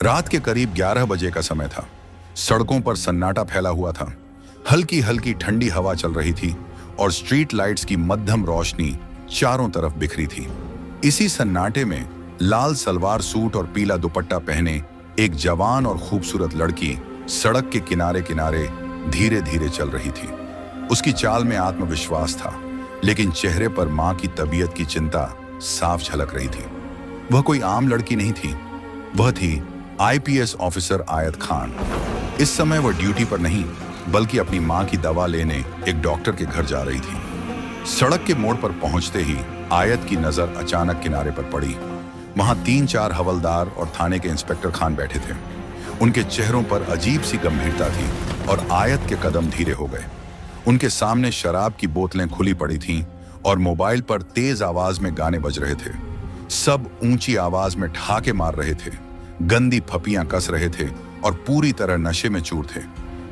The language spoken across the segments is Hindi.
रात के करीब 11 बजे का समय था। सड़कों पर सन्नाटा फैला हुआ था। हल्की हल्की ठंडी हवा चल रही थी और स्ट्रीट लाइट्स की मध्यम रोशनी चारों तरफ बिखरी थी। इसी सन्नाटे में लाल सलवार सूट और पीला दुपट्टा पहने एक जवान और खूबसूरत लड़की सड़क के किनारे किनारे धीरे धीरे चल रही थी। उसकी चाल में आत्मविश्वास था, लेकिन चेहरे पर मां की तबीयत की चिंता साफ झलक रही थी। वह कोई आम लड़की नहीं थी, वह थी आईपीएस ऑफिसर आयत खान। इस समय वह ड्यूटी पर नहीं, बल्कि अपनी मां की दवा लेने एक डॉक्टर के घर जा रही थी। सड़क के मोड़ पर पहुंचते ही आयत की नजर अचानक किनारे पर पड़ी। वहां 3-4 हवलदार और थाने के इंस्पेक्टर खान बैठे थे। उनके चेहरों पर अजीब सी गंभीरता थी और आयत के कदम धीरे हो गए। उनके सामने शराब की बोतलें खुली पड़ी थीं और मोबाइल पर तेज आवाज में गाने बज रहे थे। सब ऊंची आवाज में ठहाके मार रहे थे, गंदी फपियां कस रहे थे और पूरी तरह नशे में चूर थे।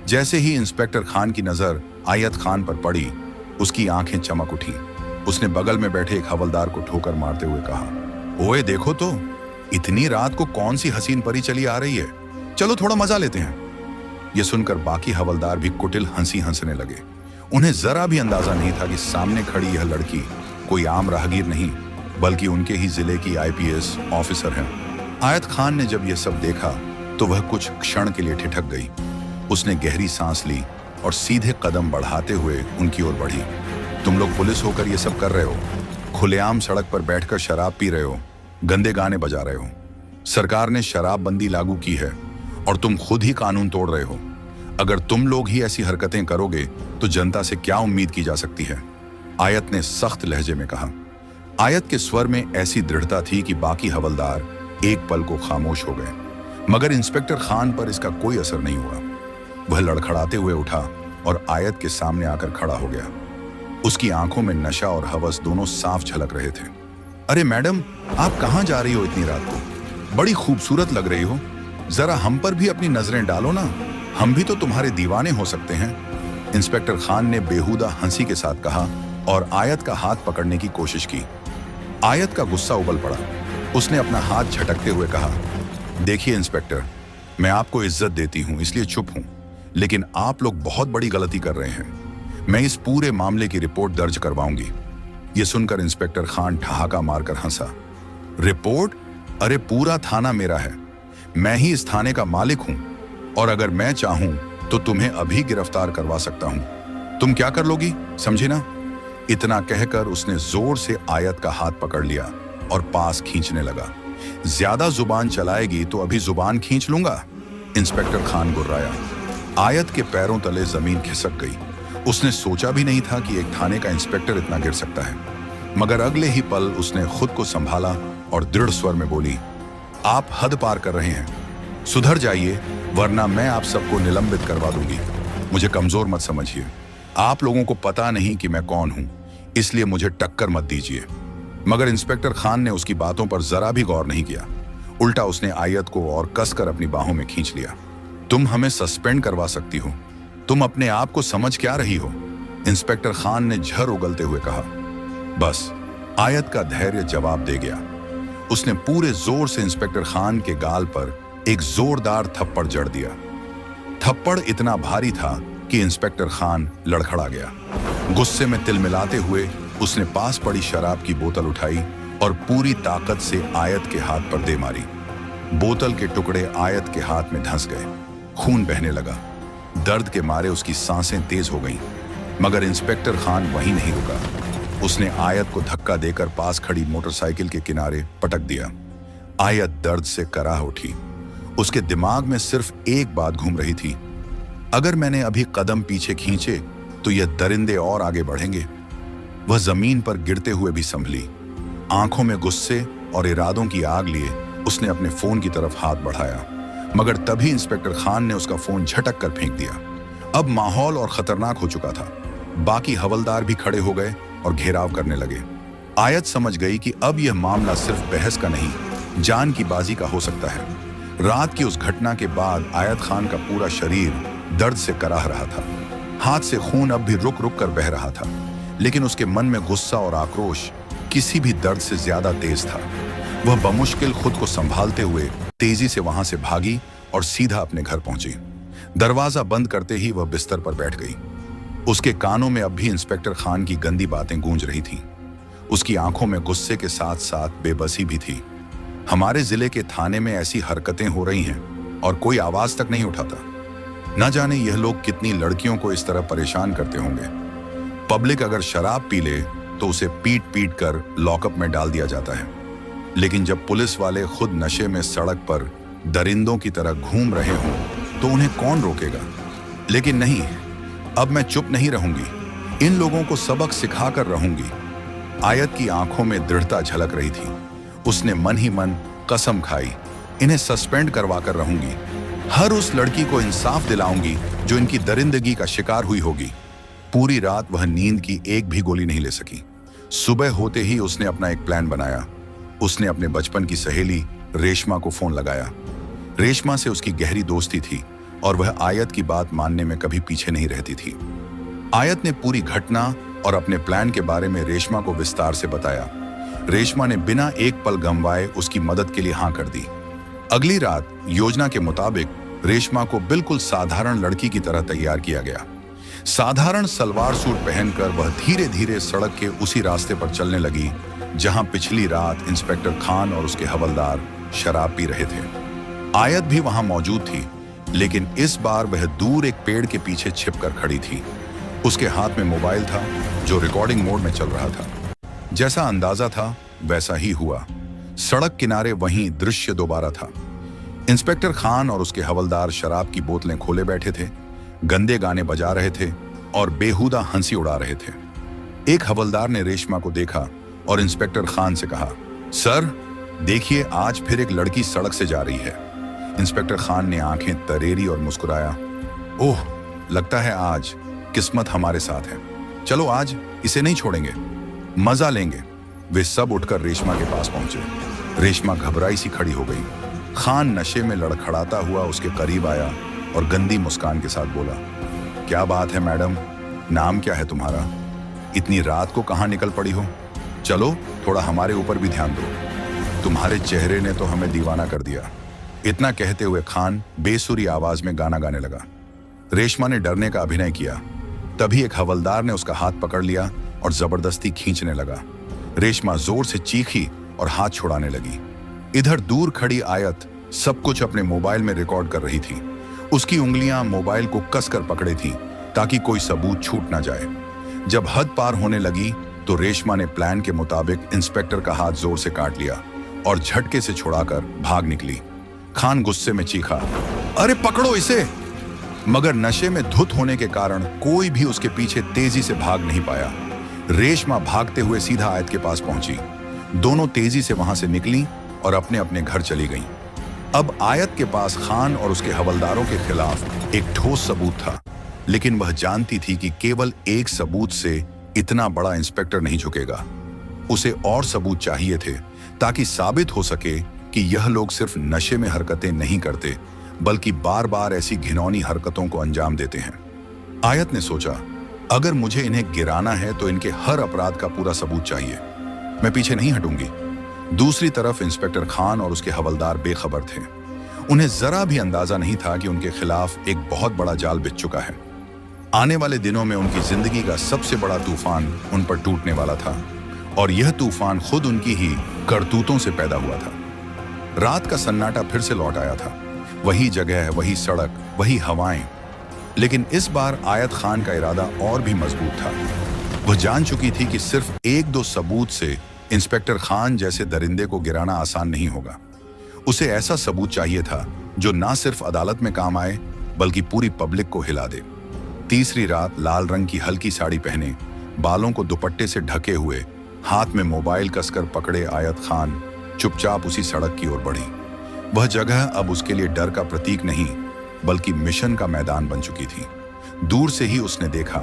जैसे ही इंस्पेक्टर खान की नजर आयत खान पर पड़ी, उसकी आंखें चमक उठी। उसने बगल में बैठे एक हवलदार को ठोकर मारते हुए कहा, ओए देखो तो, इतनी रात को कौन सी हसीन परी चली आ रही है, चलो थोड़ा मजा लेते हैं। यह सुनकर बाकी हवलदार भी कुटिल हंसी हंसने लगे। उन्हें जरा भी अंदाजा नहीं था कि सामने खड़ी यह लड़की कोई आम राहगीर नहीं, बल्कि उनके ही जिले की आईपीएस ऑफिसर है। आयत खान ने जब यह सब देखा तो वह कुछ क्षण के लिए ठिठक गई। उसने गहरी सांस ली और सीधे कदम बढ़ाते हुए उनकी ओर बढ़ी। तुम लोग पुलिस होकर यह सब कर रहे हो, खुलेआम सड़क पर बैठकर शराब पी रहे हो, गंदे गाने बजा रहे हो। सरकार ने शराबबंदी लागू की है और तुम खुद ही कानून तोड़ रहे हो। अगर तुम लोग ही ऐसी हरकतें करोगे तो जनता से क्या उम्मीद की जा सकती है? आयत ने सख्त लहजे में कहा। आयत के स्वर में ऐसी दृढ़ता थी कि बाकी हवलदार एक पल को खामोश हो गए, मगर इंस्पेक्टर खान पर इसका कोई असर नहीं हुआ। वह लड़खड़ाते हुए उठा और आयत के सामने आकर खड़ा हो गया। उसकी आंखों में नशा और हवस दोनों साफ झलक रहे थे। अरे मैडम, आप कहां जा रही हो इतनी रात को? बड़ी खूबसूरत लग रही हो, जरा हम पर भी अपनी नजरें डालो ना, हम भी तो तुम्हारे दीवाने हो सकते हैं। इंस्पेक्टर खान ने बेहुदा हंसी के साथ कहा और आयत का हाथ पकड़ने की कोशिश की। आयत का गुस्सा उबल पड़ा। उसने अपना हाथ झटकते हुए कहा, देखिए इंस्पेक्टर, मैं आपको इज्जत देती हूं इसलिए चुप हूं, लेकिन आप लोग बहुत बड़ी गलती कर रहे हैं। मैं इस पूरे मामले की रिपोर्ट दर्ज करवाऊंगी। यह सुनकर इंस्पेक्टर खान ठहाका मारकर हंसा। रिपोर्ट? अरे पूरा थाना मेरा है, मैं ही इस थाने का मालिक हूं और अगर मैं चाहूं तो तुम्हें अभी गिरफ्तार करवा सकता हूं। तुम क्या कर लोगी, समझे ना? इतना कहकर उसने जोर से आयत का हाथ पकड़ लिया और पास खींचने लगा। ज्यादा जुबान चलाएगी तो अभी जुबान खींच लूंगा। इंस्पेक्टर खान गुर्राया। आयत के पैरों तले जमीन खिसक गई। उसने सोचा भी नहीं था कि एक थाने का इंस्पेक्टर इतना गिर सकता है, मगर अगले ही पल उसने खुद को संभाला और दृढ़ स्वर में बोली, आप हद पार कर रहे हैं, सुधर जाइए वरना मैं आप सबको निलंबित करवा दूंगी। मुझे कमजोर मत समझिए, आप लोगों को पता नहीं कि मैं कौन हूं, इसलिए मुझे टक्कर मत दीजिए। मगर इंस्पेक्टर खान ने उसकी बातों पर जरा भी गौर नहीं किया। उल्टा उसने आयत को और कसकर अपनी बाहों में खींच लिया। तुम हमें सस्पेंड करवा सकती हो, तुम अपने आप को समझ क्या रही हो? इंस्पेक्टर खान ने झर उगलते हुए कहा। बस, आयत का धैर्य जवाब दे गया। उसने पूरे जोर से इंस्पेक्टर खान के गाल पर एक जोरदार थप्पड़ जड़ दिया। थप्पड़ इतना भारी था कि इंस्पेक्टर खान लड़खड़ा गया। गुस्से में तिलमिलाते हुए उसने पास पड़ी शराब की बोतल उठाई और पूरी ताकत से आयत के हाथ पर दे मारी। बोतल के टुकड़े आयत के हाथ में धंस गए। खून बहने लगा। दर्द के मारे उसकी सांसें तेज हो गईं, मगर इंस्पेक्टर खान वहीं नहीं रुका। उसने आयत को धक्का देकर पास खड़ी मोटरसाइकिल के किनारे पटक दिया। आयत दर्द से कराह उठी। उसके दिमाग में सिर्फ एक बात घूम रही थी, अगर मैंने अभी कदम पीछे खींचे तो यह दरिंदे और आगे बढ़ेंगे। वह जमीन पर गिरते हुए भी संभली। आंखों में गुस्से और इरादों की आग लिए उसने अपने फोन की तरफ हाथ बढ़ाया, मगर तभी इंस्पेक्टर खान ने उसका फोन झटक कर फेंक दिया। अब माहौल और खतरनाक हो चुका था। बाकी हवलदार भी खड़े हो गए और घेराव करने लगे। आयत समझ गई कि अब यह मामला सिर्फ बहस का नहीं, जान की बाजी का हो सकता है। रात की उस घटना के बाद आयत खान का पूरा शरीर दर्द से कराह रहा था। हाथ से खून अब भी रुक रुक कर बह रहा था, लेकिन उसके मन में गुस्सा और आक्रोश किसी भी दर्द से ज्यादा तेज था। वह बमुश्किल खुद को संभालते हुए तेजी से वहां से भागी और सीधा अपने घर पहुंची। दरवाजा बंद करते ही वह बिस्तर पर बैठ गई। उसके कानों में अब भी इंस्पेक्टर खान की गंदी बातें गूंज रही थीं। उसकी आंखों में गुस्से के साथ साथ बेबसी भी थी। हमारे जिले के थाने में ऐसी हरकतें हो रही हैं और कोई आवाज तक नहीं उठाता। न जाने यह लोग कितनी लड़कियों को इस तरह परेशान करते होंगे। पब्लिक अगर शराब पी ले तो उसे पीट पीट कर लॉकअप में डाल दिया जाता है, लेकिन जब पुलिस वाले खुद नशे में सड़क पर दरिंदों की तरह घूम रहे हों तो उन्हें कौन रोकेगा। लेकिन नहीं, अब मैं चुप नहीं रहूंगी, इन लोगों को सबक सिखाकर रहूंगी। आयत की आंखों में दृढ़ता झलक रही थी। उसने मन ही मन कसम खाई, इन्हें सस्पेंड करवा कर रहूंगी। हर उस लड़की को इंसाफ दिलाऊंगी जो इनकी दरिंदगी का शिकार हुई होगी। पूरी रात वह नींद की एक भी गोली नहीं ले सकी। सुबह होते ही उसने अपना एक प्लान बनाया। उसने अपने बचपन की सहेली रेशमा को फोन लगाया। रेशमा से उसकी गहरी दोस्ती थी और वह आयत की बात मानने में कभी पीछे नहीं रहती थी। आयत ने पूरी घटना और अपने प्लान के बारे में रेशमा को विस्तार से बताया। रेशमा ने बिना एक पल गंवाए उसकी मदद के लिए हाँ कर दी। अगली रात योजना के मुताबिक रेशमा को बिल्कुल साधारण लड़की की तरह तैयार किया गया। साधारण सलवार सूट पहनकर वह धीरे धीरे सड़क के उसी रास्ते पर चलने लगी जहां पिछली रात इंस्पेक्टर खान और उसके हवलदार शराब पी रहे थे। आयत भी वहां मौजूद थी, लेकिन इस बार वह दूर एक पेड़ के पीछे छिपकर खड़ी थी। उसके हाथ में मोबाइल था जो रिकॉर्डिंग मोड में चल रहा था। जैसा अंदाजा था वैसा ही हुआ। सड़क किनारे वही दृश्य दोबारा था। इंस्पेक्टर खान और उसके हवलदार शराब की बोतलें खोले बैठे थे, गंदे गाने बजा रहे थे और बेहुदा हंसी उड़ा रहे थे। एक हवलदार ने रेशमा को देखा और इंस्पेक्टर खान से कहा, सर देखिए, आज फिर एक लड़की सड़क से जा रही है। इंस्पेक्टर खान ने आंखें तरेरी और मुस्कुराया, ओह, लगता है आज किस्मत हमारे साथ है। चलो आज इसे नहीं छोड़ेंगे, मजा लेंगे। वे सब उठकर रेशमा के पास पहुंचे। रेशमा घबराई सी खड़ी हो गई। खान नशे में लड़खड़ाता हुआ उसके करीब आया और गंदी मुस्कान के साथ बोला, क्या बात है मैडम, नाम क्या है तुम्हारा? इतनी रात को कहाँ निकल पड़ी हो? चलो थोड़ा हमारे ऊपर भी ध्यान दो, तुम्हारे चेहरे ने तो हमें दीवाना कर दिया। इतना कहते हुए खान बेसुरी आवाज में गाना गाने लगा। रेशमा ने डरने का अभिनय किया। तभी एक हवलदार ने उसका हाथ पकड़ लिया और जबरदस्ती खींचने लगा। रेशमा जोर से चीखी और हाथ छुड़ाने लगी। इधर दूर खड़ी आयत सब कुछ अपने मोबाइल में रिकॉर्ड कर रही थी। उसकी उंगलियां मोबाइल को कसकर पकड़े थी ताकि कोई सबूत छूट ना जाए। जब हद पार होने लगी तो रेशमा ने प्लान के मुताबिक इंस्पेक्टर का हाथ जोर से काट लिया और झटके से छुड़ाकर भाग निकली। खान गुस्से में चीखा, अरे पकड़ो इसे! मगर नशे में धुत होने के कारण कोई भी उसके पीछे तेजी से भाग नहीं पाया। रेशमा भागते हुए सीधा आयत के पास पहुंची। दोनों तेजी से वहां से निकली और अपने अपने घर चली गईं। अब आयत के पास खान और उसके हवलदारों के खिलाफ एक ठोस सबूत था, लेकिन वह जानती थी कि केवल एक सबूत से इतना बड़ा इंस्पेक्टर नहीं झुकेगा। उसे और सबूत चाहिए थे ताकि साबित हो सके कि यह लोग सिर्फ नशे में हरकतें नहीं करते, बल्कि बार बार ऐसी घिनौनी हरकतों को अंजाम देते हैं। आयत ने सोचा, अगर मुझे इन्हें गिराना है तो इनके हर अपराध का पूरा सबूत चाहिए। मैं पीछे नहीं हटूंगी। दूसरी तरफ इंस्पेक्टर खान और उसके हवलदार बेखबर थे। उन्हें जरा भी अंदाजा नहीं था कि उनके खिलाफ एक बहुत बड़ा जाल बिछ चुका है। आने वाले दिनों में उनकी जिंदगी का सबसे बड़ा तूफान उन पर टूटने वाला था, और यह तूफान खुद उनकी ही करतूतों से पैदा हुआ था। रात का सन्नाटा फिर से लौट आया था। वही जगह, वही सड़क, वही हवाएं। लेकिन इस बार आयत खान का इरादा और भी मजबूत था। वह जान चुकी थी कि सिर्फ एक दो सबूत से इंस्पेक्टर खान जैसे दरिंदे को गिराना आसान नहीं होगा। उसे ऐसा सबूत चाहिए था जो ना सिर्फ अदालत में काम आए, बल्कि पूरी पब्लिक को हिला दे। तीसरी रात लाल रंग की हल्की साड़ी पहने, बालों को दुपट्टे से ढके हुए, हाथ में मोबाइल कसकर पकड़े आयत खान चुपचाप उसी सड़क की ओर बढ़ी। वह जगह अब उसके लिए डर का प्रतीक नहीं, बल्कि मिशन का मैदान बन चुकी थी। दूर से ही उसने देखा,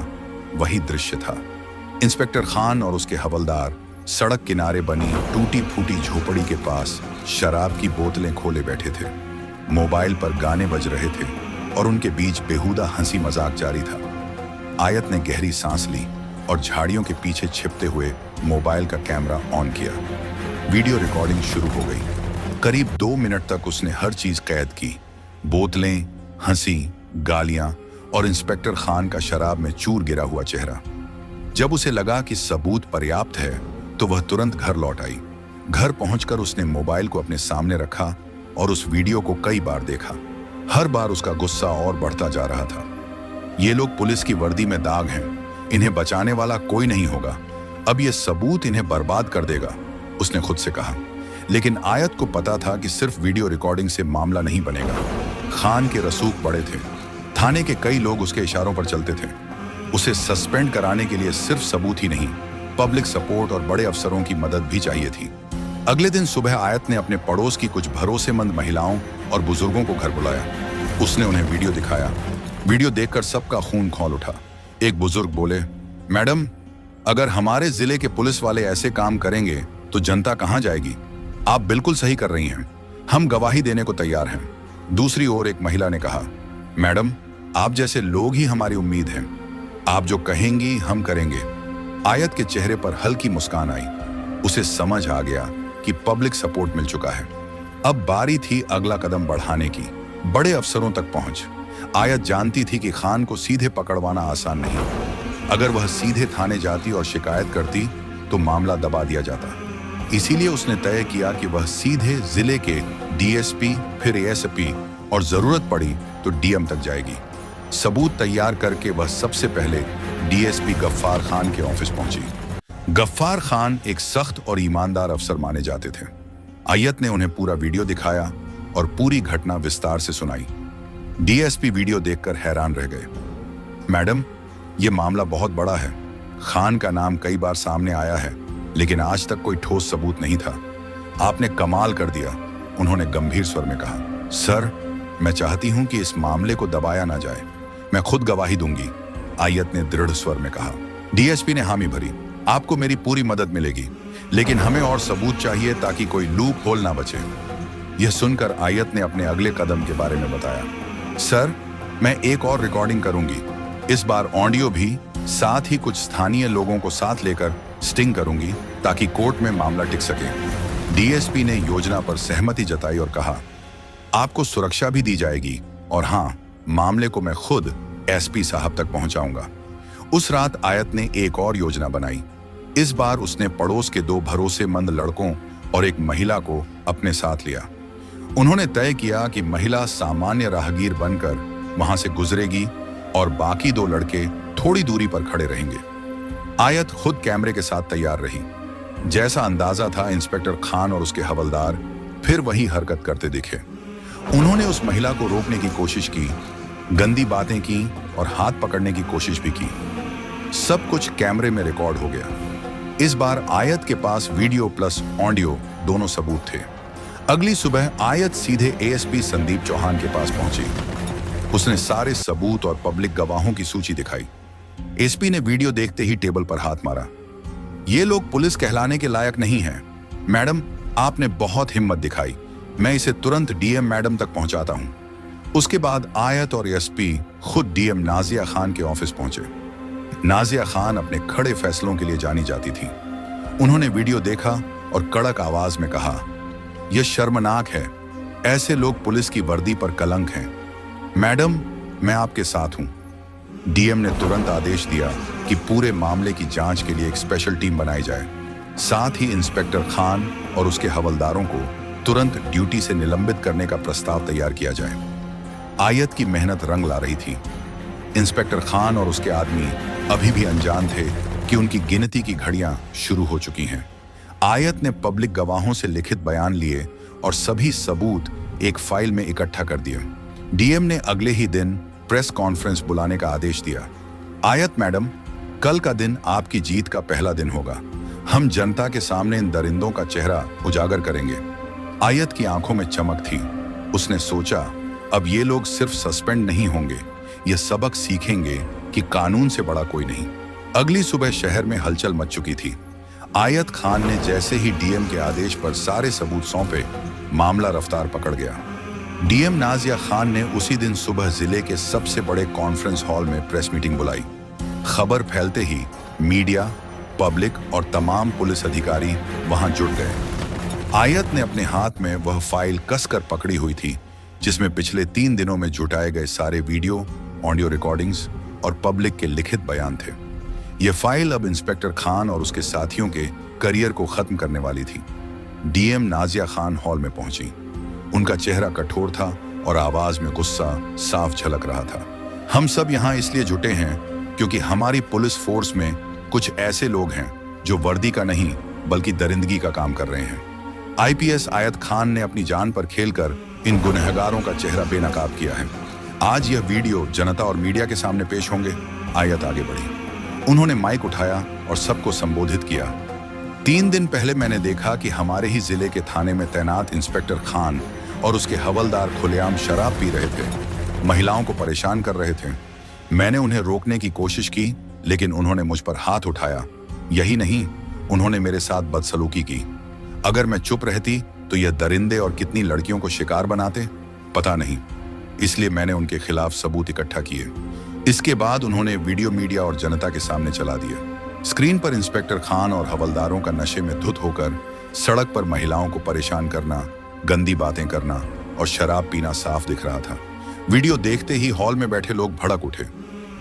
वही दृश्य था। इंस्पेक्टर खान और उसके हवलदार सड़क किनारे बनी टूटी फूटी झोपड़ी के पास शराब की बोतलें खोले बैठे थे। मोबाइल पर गाने बज रहे थे और उनके बीच बेहुदा हंसी मजाक जारी था। आयत ने गहरी सांस ली और झाड़ियों के पीछे छिपते हुए मोबाइल का कैमरा ऑन किया। वीडियो रिकॉर्डिंग शुरू हो गई। करीब 2 मिनट तक उसने हर चीज कैद की। बोतलें, हंसी, गालियां और इंस्पेक्टर खान का शराब में चूर गिरा हुआ चेहरा। जब उसे लगा कि सबूत पर्याप्त है तो वह तुरंत घर लौट आई। घर पहुंचकर उसने मोबाइल को अपने सामने रखा और उस वीडियो को कई बार देखा। हर बार उसका गुस्सा और बढ़ता जा रहा था। ये लोग पुलिस की वर्दी में दाग हैं, इन्हें बचाने वाला कोई नहीं होगा। अब ये सबूत इन्हें बर्बाद कर देगा, उसने खुद से कहा। लेकिन आयत को पता था कि सिर्फ वीडियो रिकॉर्डिंग से मामला नहीं बनेगा। खान के रसूख बड़े थे, थाने के कई लोग उसके इशारों पर चलते थे। उसे सस्पेंड कराने के लिए सिर्फ सबूत ही नहीं, पब्लिक सपोर्ट और बड़े अफसरों की मदद भी चाहिए थी। अगले दिन सुबह आयत ने अपने पड़ोस की कुछ भरोसेमंद महिलाओं और बुजुर्गों को घर बुलाया। उसने उन्हें वीडियो दिखाया। वीडियो देखकर सबका खून खौल उठा। एक बुजुर्ग बोले, मैडम, अगर हमारे जिले के पुलिस वाले ऐसे काम करेंगे तो जनता कहां जाएगी? आप बिल्कुल सही कर रही हैं, हम गवाही देने को तैयार हैं। दूसरी ओर एक महिला ने कहा, मैडम, आप जैसे लोग ही हमारी उम्मीद हैं, आप जो कहेंगी हम करेंगे। आयत के चेहरे पर हल्की मुस्कान आई। उसे समझ आ गया कि पब्लिक सपोर्ट मिल चुका है। अब बारी थी अगला कदम बढ़ाने की, बड़े अफसरों तक पहुंच। आयत जानती थी कि खान को सीधे पकड़वाना आसान नहीं। अगर वह सीधे थाने जाती और शिकायत करती तो मामला दबा दिया जाता। इसीलिए उसने तय किया कि वह सीधे जिले के डीएसपी, फिर एएसपी और जरूरत पड़ी तो डीएम तक जाएगी। सबूत तैयार करके वह सबसे पहले डीएसपी गफ्फार खान के ऑफिस पहुंची। गफ्फार खान एक सख्त और ईमानदार अफसर माने जाते थे। आयत ने उन्हें पूरा वीडियो दिखाया और पूरी घटना विस्तार से सुनाई। डीएसपी वीडियो देखकर हैरान रह गए। मैडम, यह मामला बहुत बड़ा है। खान का नाम कई बार सामने आया है, लेकिन आज तक कोई ठोस सबूत नहीं था। आपने कमाल कर दिया, उन्होंने गंभीर स्वर में कहा। सर, मैं चाहती हूं कि इस मामले को दबाया ना जाए। मैं खुद गवाही दूंगी, आयत ने दृढ़ स्वर में कहा। डीएसपी ने हामी भरी। आपको मेरी पूरी मदद मिलेगी, लेकिन हमें और सबूत चाहिए ताकि कोई लूप होल ना बचे। यह सुनकर आयत ने अपने अगले कदम के बारे में बताया। सर, मैं एक और रिकॉर्डिंग करूंगी, इस बार ऑडियो भी, साथ ही कुछ स्थानीय लोगों को साथ लेकर स्टिंग करूंगी ताकि कोर्ट में मामला टिक सके। डीएसपी ने योजना पर सहमति जताई और कहा, आपको सुरक्षा भी दी जाएगी और हाँ, मामले को मैं खुद एसपी साहब तक पहुंचाऊंगा। उस रात आयत ने एक और योजना बनाई। इस बार उसने पड़ोस के 2 भरोसेमंद लड़कों और एक महिला को अपने साथ लिया। उन्होंने तय किया कि महिला सामान्य राहगीर बनकर वहां से गुजरेगी और बाकी 2 लड़के थोड़ी दूरी पर खड़े रहेंगे। आयत खुद कैमरे के साथ तैयार रही। जैसा अंदाजा था, इंस्पेक्टर खान और उसके हवलदार फिर वही हरकत करते दिखे। उन्होंने उस महिला को रोकने की कोशिश की, गंदी बातें की और हाथ पकड़ने की कोशिश भी की। सब कुछ कैमरे में रिकॉर्ड हो गया। इस बार आयत के पास वीडियो प्लस ऑडियो दोनों सबूत थे। अगली सुबह आयत सीधे एएसपी संदीप चौहान के पास पहुंची। उसने सारे सबूत और पब्लिक गवाहों की सूची दिखाई। एसपी ने वीडियो देखते ही टेबल पर हाथ मारा। ये लोग पुलिस कहलाने के लायक नहीं हैं। मैडम, आपने बहुत हिम्मत दिखाई। मैं इसे तुरंत डीएम मैडम तक पहुंचाता हूं। उसके बाद आयत और एसपी खुद डीएम नाजिया खान के ऑफिस पहुंचे। नाजिया खान अपने खड़े फैसलों के लिए जानी जाती थी। उन्होंने वीडियो देखा और कड़क आवाज में कहा, यह शर्मनाक है, ऐसे लोग पुलिस की वर्दी पर कलंक हैं। मैडम, मैं आपके साथ हूं। डीएम ने तुरंत आदेश दिया कि पूरे मामले की जांच के लिए एक स्पेशल टीम बनाई जाए। साथ ही इंस्पेक्टर खान और उसके हवलदारों को तुरंत ड्यूटी से निलंबित करने का प्रस्ताव तैयार किया जाए। आयत की मेहनत रंग ला रही थी। इंस्पेक्टर खान और उसके आदमी अभी भी अनजान थे कि उनकी गिनती की घड़ियां शुरू हो चुकी हैं। आयत ने पब्लिक गवाहों से लिखित बयान लिए और सभी सबूत एक फाइल में इकट्ठा कर दिए। डीएम ने अगले ही दिन प्रेस कॉन्फ्रेंस बुलाने का आदेश दिया। आयत मैडम, कल का दिन आपकी जीत का पहला दिन होगा। हम जनता के सामने इन दरिंदों का चेहरा उजागर करेंगे। आयत की आंखों में चमक थी। उसने सोचा, अब ये लोग सिर्फ सस्पेंड नहीं होंगे, ये सबक सीखेंगे कि कानून से बड़ा कोई नहीं। अगली सुबह शहर में हलचल मच चुकी थी। आयत खान ने जैसे ही डीएम के आदेश पर सारे सबूत सौंपे, मामला रफ्तार पकड़ गया। डीएम नाजिया खान ने उसी दिन सुबह जिले के सबसे बड़े कॉन्फ्रेंस हॉल में प्रेस मीटिंग बुलाई। खबर फैलते ही मीडिया, पब्लिक और तमाम पुलिस अधिकारी वहां जुट गए। आयत ने अपने हाथ में वह फाइल कसकर पकड़ी हुई थी जिसमें पिछले 3 दिनों में जुटाए गए सारे वीडियो, ऑडियो रिकॉर्डिंग्स और पब्लिक के लिखित बयान थे। यह फाइल अब इंस्पेक्टर खान और उसके साथियों के करियर को खत्म करने वाली थी। डीएम नाजिया खान हॉल में पहुंची। उनका चेहरा कठोर था और आवाज में गुस्सा साफ झलक रहा था। हम सब यहाँ इसलिए जुटे हैं क्योंकि हमारी पुलिस फोर्स में कुछ ऐसे लोग हैं जो वर्दी का नहीं बल्कि दरिंदगी का काम कर रहे हैं। आईपीएस आयत खान ने अपनी जान पर खेलकर इन गुनहगारों का चेहरा बेनकाब किया है। आज यह वीडियो जनता और मीडिया के सामने पेश होंगे। आयत आगे बढ़ी। उन्होंने माइक उठाया और सबको संबोधित किया। 3 दिन पहले मैंने देखा कि हमारे ही जिले के थाने में तैनात इंस्पेक्टर खान और उसके हवलदार खुलेआम शराब पी रहे थे, महिलाओं को परेशान कर रहे थे। मैंने उन्हें रोकने की कोशिश की लेकिन उन्होंने मुझ पर हाथ उठाया। यही नहीं, उन्होंने मेरे साथ बदसलूकी की। अगर मैं चुप रहती तो यह दरिंदे और कितनी लड़कियों को शिकार बनाते पता नहीं। इसलिए मैंने उनके खिलाफ सबूत इकट्ठा किए। इसके बाद उन्होंने वीडियो मीडिया और जनता के सामने चला दिए। स्क्रीन पर इंस्पेक्टर खान और हवलदारों का नशे में धुत होकर सड़क पर महिलाओं को परेशान करना, गंदी बातें करना और शराब पीना साफ दिख रहा था। वीडियो देखते ही हॉल में बैठे लोग भड़क उठे।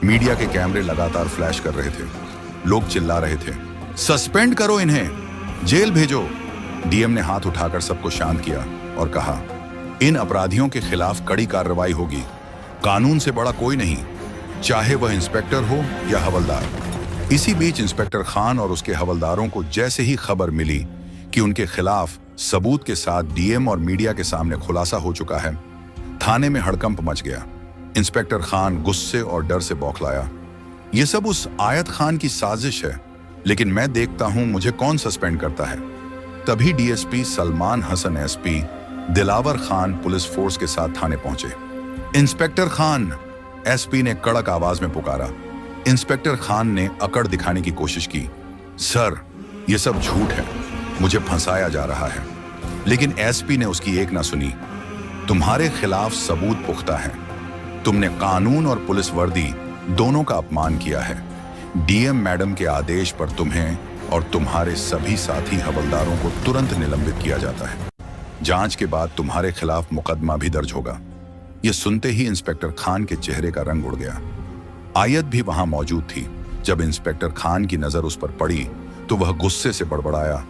मीडिया के कैमरे लगातार फ्लैश कर रहे थे। लोग चिल्ला रहे थे, सस्पेंड करो इन्हें, जेल भेजो। डीएम ने हाथ उठाकर सबको शांत किया और कहा, इन अपराधियों के खिलाफ कड़ी कार्रवाई होगी। कानून से बड़ा कोई नहीं, चाहे वह इंस्पेक्टर हो या हवलदार। इसी बीच इंस्पेक्टर खान और उसके हवलदारों को जैसे ही खबर मिली कि उनके खिलाफ सबूत के साथ डीएम और मीडिया के सामने खुलासा हो चुका है, थाने में हड़कंप मच गया। इंस्पेक्टर खान गुस्से और डर से बौखलाया। यह सब उस आयत खान की साजिश है, लेकिन मैं देखता हूं मुझे कौन सस्पेंड करता है। तभी DSP Salman Hasan SP Dilawar Khan police force के साथ थाने पहुंचे। इंस्पेक्टर खान, एसपी ने कड़क आवाज में पुकारा। इंस्पेक्टर खान ने अकड़ दिखाने की कोशिश की। सर, यह सब झूठ है, मुझे फंसाया जा रहा है। लेकिन एसपी ने उसकी एक ना सुनी। तुम्हारे खिलाफ सबूत पुख्ता है। तुमने कानून और पुलिस वर्दी दोनों का अपमान किया है। डीएम मैडम के आदेश पर तुम्हें और तुम्हारे सभी साथी हवलदारों को तुरंत निलंबित किया जाता है। जांच के बाद तुम्हारे खिलाफ मुकदमा भी दर्ज होगा। यह सुनते ही इंस्पेक्टर खान के चेहरे का रंग उड़ गया। आयत भी वहां मौजूद थी। जब इंस्पेक्टर खान की नजर उस पर पड़ी तो वह गुस्से से बड़बड़ाया,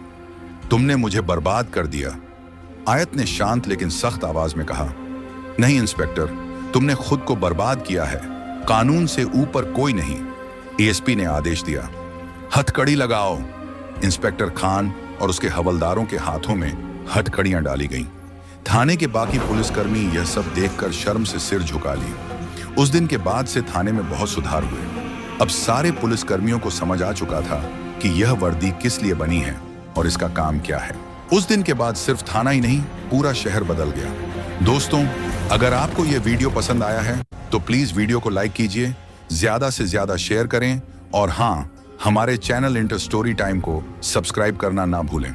तुमने मुझे बर्बाद कर दिया। आयत ने शांत लेकिन सख्त आवाज में कहा, नहीं इंस्पेक्टर, तुमने खुद को बर्बाद किया है, कानून से ऊपर कोई नहीं। एएसपी ने आदेश दिया, हथकड़ी लगाओ। इंस्पेक्टर खान और उसके हवलदारों के हाथों में हथकड़ियां डाली गईं। थाने के बाकी पुलिसकर्मी यह सब देखकर शर्म से सिर झुका लिए। उस दिन के बाद से थाने में बहुत सुधार हुए। अब सारे पुलिसकर्मियों को समझ आ चुका था कि यह वर्दी किस लिए बनी है और इसका काम क्या है। उस दिन के बाद सिर्फ थाना ही नहीं, पूरा शहर बदल गया। दोस्तों, अगर आपको यह वीडियो पसंद आया है तो प्लीज वीडियो को लाइक कीजिए, ज्यादा से ज्यादा शेयर करें और हाँ, हमारे चैनल इंटर स्टोरी टाइम को सब्सक्राइब करना ना भूलें।